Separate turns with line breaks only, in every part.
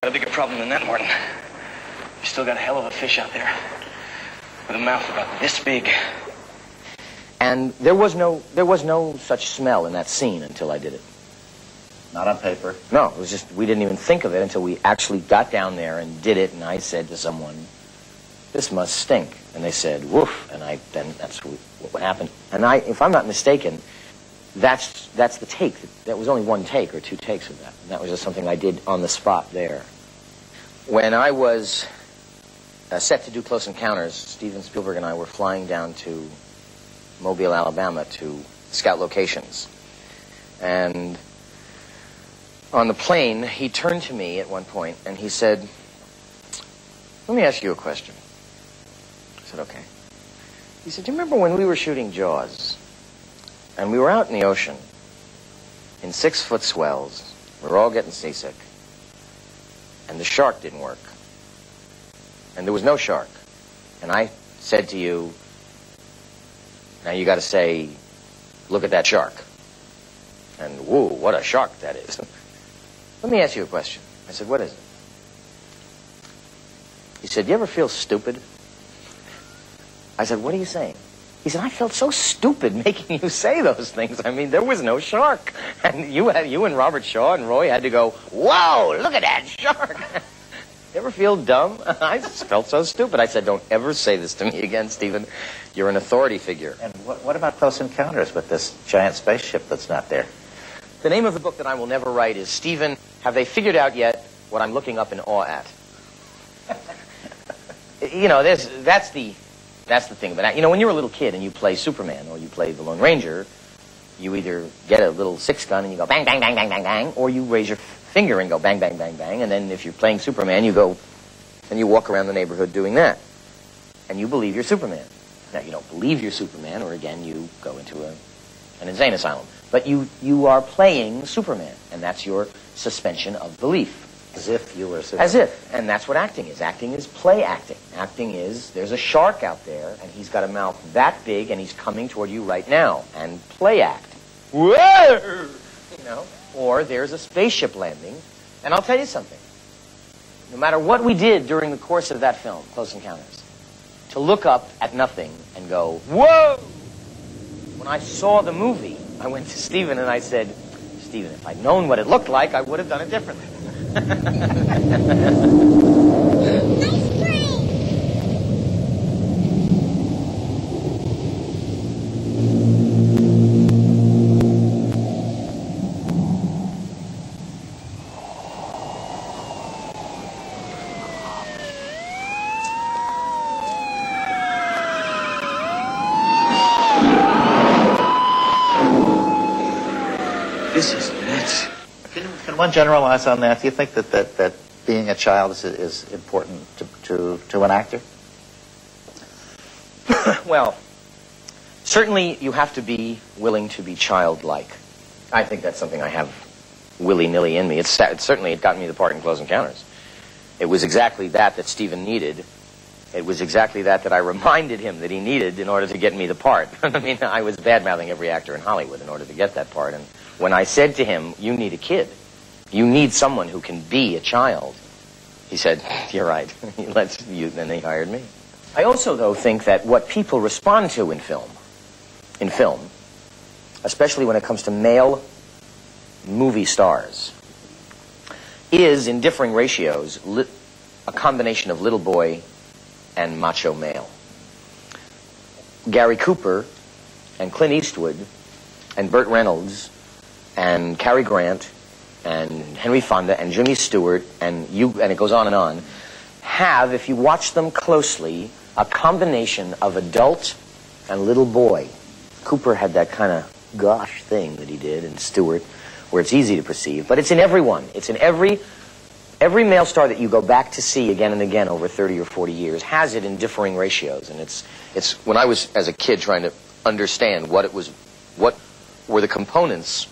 Got a bigger problem than that, Martin. You still got a hell of a fish out there with a mouth about this big.
And there was no such smell in that scene until I did it.
Not on paper?
No, it was just, we didn't even think of it until we actually got down there and did it, and I said to someone, this must stink. And they said, woof, and then that's what happened. And if I'm not mistaken, that's the take. That was only one take or two takes of that. And that was just something I did on the spot there. When I was set to do Close Encounters, Steven Spielberg and I were flying down to Mobile, Alabama to scout locations. And on the plane, he turned to me at one point and he said, let me ask you a question. I said, okay. He said, do you remember when we were shooting Jaws and we were out in the ocean in 6-foot swells, we were all getting seasick, and the shark didn't work, and there was no shark, and I said to you, now you got to say, look at that shark. And whoa, what a shark that is. Let me ask you a question. I said, what is it? He said, you ever feel stupid? I said, what are you saying? He said, I felt so stupid making you say those things. I mean, there was no shark. And you and Robert Shaw and Roy had to go, whoa, look at that shark. You ever feel dumb? I just felt so stupid. I said, don't ever say this to me again, Stephen. You're an authority figure.
And what about Close Encounters with this giant spaceship that's not there?
The name of the book that I will never write is, Stephen, have they figured out yet what I'm looking up in awe at? You know, that's the thing about it. You know, when you're a little kid and you play Superman or you play the Lone Ranger, you either get a little 6-gun and you go bang, bang, bang, bang, bang, bang, or you raise your finger and go bang, bang, bang, bang, and then if you're playing Superman, you go and you walk around the neighborhood doing that. And you believe you're Superman. Now, you don't believe you're Superman, or again, you go into an insane asylum. But you are playing Superman, and that's your suspension of belief.
As if you were Superman.
As if. And that's what acting is. Acting is play acting. Acting is, there's a shark out there, and he's got a mouth that big, and he's coming toward you right now. And play act. Whoa! You know? Or there's a spaceship landing. And I'll tell you something. No matter what we did during the course of that film, Close Encounters, to look up at nothing and go, whoa! When I saw the movie, I went to Stephen and I said, Stephen, if I'd known what it looked like, I would have done it differently.
This is nuts.
Can one generalize on that? Do you think that being a child is important to an actor?
Well, certainly you have to be willing to be childlike. I think that's something I have willy-nilly in me. Certainly it got me the part in Close Encounters. It was exactly that Stephen needed. It was exactly that I reminded him that he needed in order to get me the part. I mean, I was bad-mouthing every actor in Hollywood in order to get that part. And when I said to him, you need a kid. You need someone who can be a child. He said, you're right. Then he hired me. I also, though, think that what people respond to in film, especially when it comes to male movie stars, is, in differing ratios, a combination of little boy and macho male. Gary Cooper and Clint Eastwood and Burt Reynolds and Cary Grant and Henry Fonda and Jimmy Stewart and it goes on, have, if you watch them closely, a combination of adult and little boy. Cooper had that kind of gosh thing that he did, and Stewart, where it's easy to perceive, but it's in everyone. It's in every male star that you go back to see again and again over 30 or 40 years has it in differing ratios. And it's when I was, as a kid, trying to understand what were the components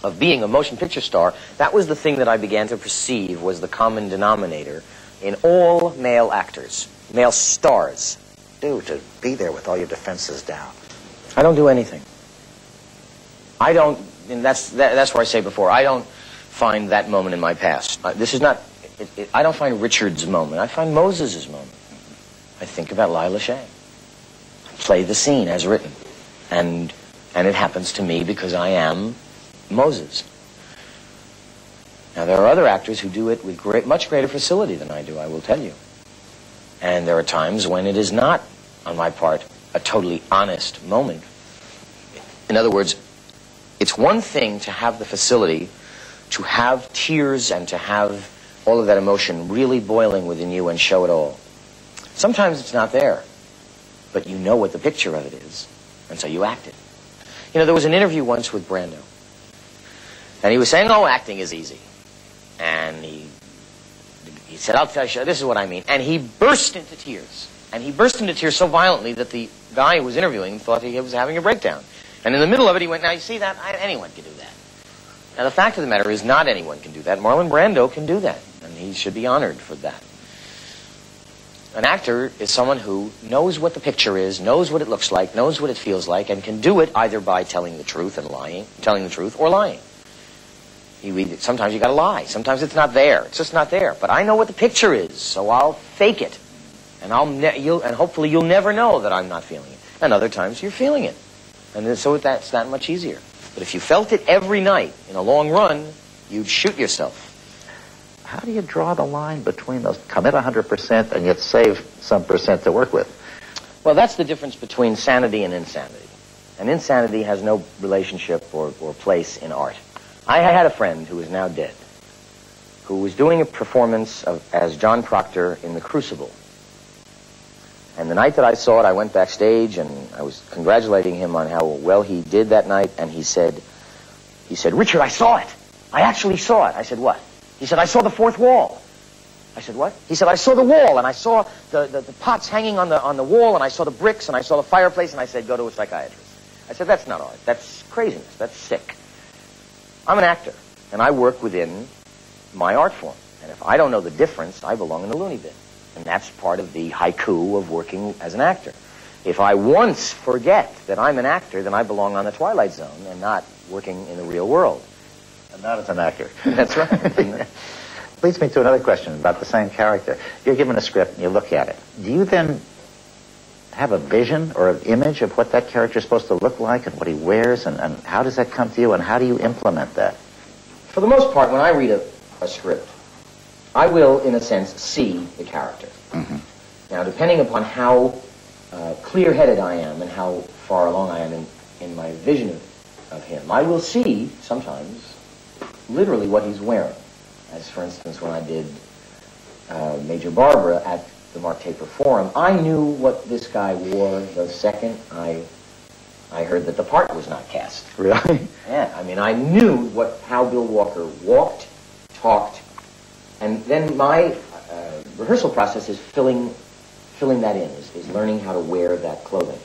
of being a motion picture star, that was the thing that I began to perceive was the common denominator in all male actors, male stars.
To be there with all your defenses down.
I don't do anything. I don't, and that's where I say before, I don't find that moment in my past. This is not I don't find Richard's moment. I find Moses' moment. I think about Lila Shea. Play the scene as written. And it happens to me because I am Moses. Now, there are other actors who do it with much greater facility than I do, I will tell you. And there are times when it is not, on my part, a totally honest moment. In other words, it's one thing to have the facility to have tears and to have all of that emotion really boiling within you and show it all. Sometimes it's not there, but you know what the picture of it is, and so you act it. You know, there was an interview once with Brando, and he was saying, oh, acting is easy. And he said, I'll tell you, this is what I mean. And he burst into tears. And he burst into tears so violently that the guy who was interviewing him thought he was having a breakdown. And in the middle of it, he went, now, you see that? Anyone can do that. Now, the fact of the matter is not anyone can do that. Marlon Brando can do that, and he should be honored for that. An actor is someone who knows what the picture is, knows what it looks like, knows what it feels like, and can do it either by telling the truth and lying, telling the truth or lying. Sometimes you got to lie. Sometimes it's not there. It's just not there. But I know what the picture is, so I'll fake it, and hopefully you'll never know that I'm not feeling it. And other times you're feeling it, and so that's that much easier. But if you felt it every night in a long run, you'd shoot yourself.
How do you draw the line between those? Commit 100% and yet save some percent to work with.
Well, that's the difference between sanity and insanity. And insanity has no relationship or place in art. I had a friend who is now dead, who was doing a performance as John Proctor in The Crucible. And the night that I saw it, I went backstage and I was congratulating him on how well he did that night. And he said, Richard, I saw it. I actually saw it. I said, what? He said, I saw the fourth wall. I said, what? He said, I saw the wall, and I saw the pots hanging on the wall, and I saw the bricks, and I saw the fireplace, and I said, go to a psychiatrist. I said, that's not art. That's craziness. That's sick. I'm an actor, and I work within my art form. And if I don't know the difference, I belong in the loony bin. And that's part of the haiku of working as an actor. If I once forget that I'm an actor, then I belong on the Twilight Zone and not working in the real world.
And not as an actor.
That's right.
Leads me to another question about the same character. You're given a script and you look at it. Do you then have a vision or an image of what that character is supposed to look like and what he wears, and how does that come to you, and how do you implement that?
For the most part, when I read a script, I will, in a sense, see the character. Mm-hmm. Now, depending upon how clear-headed I am and how far along I am in my vision of him, I will see, sometimes, literally what he's wearing. As, for instance, when I did Major Barbara at the Mark Taper Forum, I knew what this guy wore the second I heard that the part was not cast.
Really?
Yeah, I mean, I knew how Bill Walker walked, talked, and then my rehearsal process is filling that in, is learning how to wear that clothing.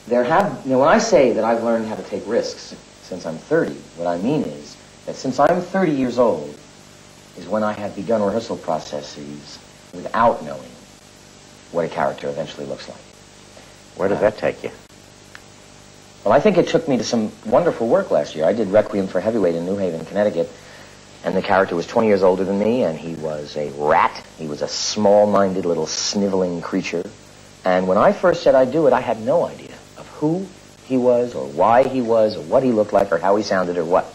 When I say that I've learned how to take risks since I'm 30, what I mean is that since I'm 30 years old is when I have begun rehearsal processes without knowing what a character eventually looks like.
Where did that take you?
Well, I think it took me to some wonderful work last year. I did Requiem for Heavyweight in New Haven, Connecticut, and the character was 20 years older than me, and he was a rat. He was a small-minded little sniveling creature. And when I first said I'd do it, I had no idea of who he was or why he was or what he looked like or how he sounded or what.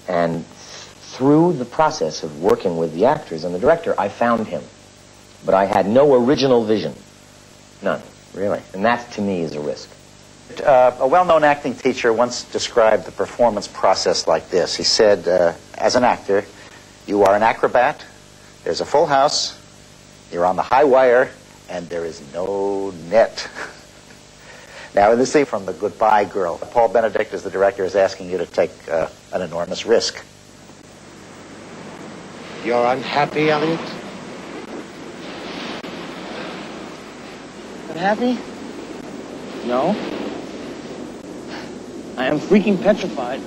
And through the process of working with the actors and the director, I found him. But I had no original vision. None.
Really?
And that, to me, is a risk.
A well-known acting teacher once described the performance process like this. He said, as an actor, you are an acrobat, there's a full house, you're on the high wire, and there is no net. Now, in this scene from The Goodbye Girl, Paul Benedict, as the director, is asking you to take an enormous risk.
You're unhappy, Elliot?
Unhappy? No. I am freaking petrified.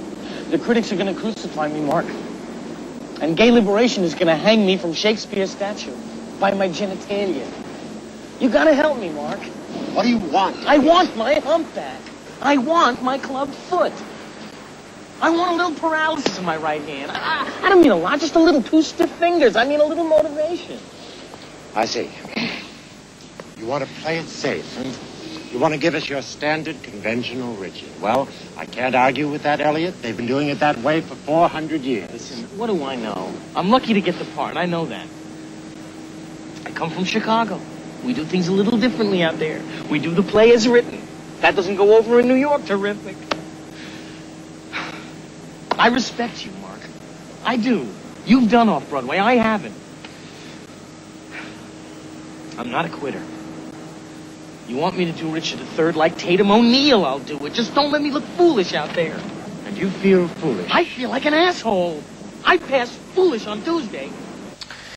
The critics are going to crucify me, Mark. And gay liberation is going to hang me from Shakespeare's statue by my genitalia. You got to help me, Mark.
What do you want?
I want my humpback. I want my club foot. I want a little paralysis in my right hand. I don't mean a lot, just a little, 2 stiff fingers. I mean a little motivation.
I see. You want to play it safe, huh? You want to give us your standard conventional rigid. Well, I can't argue with that, Elliot. They've been doing it that way for 400 years.
Listen, what do I know? I'm lucky to get the part. I know that. I come from Chicago. We do things a little differently out there. We do the play as written. That doesn't go over in New York. Terrific. I respect you, Mark. I do. You've done off-Broadway. I haven't. I'm not a quitter. You want me to do Richard III like Tatum O'Neal, I'll do it. Just don't let me look foolish out there.
And you feel foolish.
I feel like an asshole. I passed foolish on Tuesday.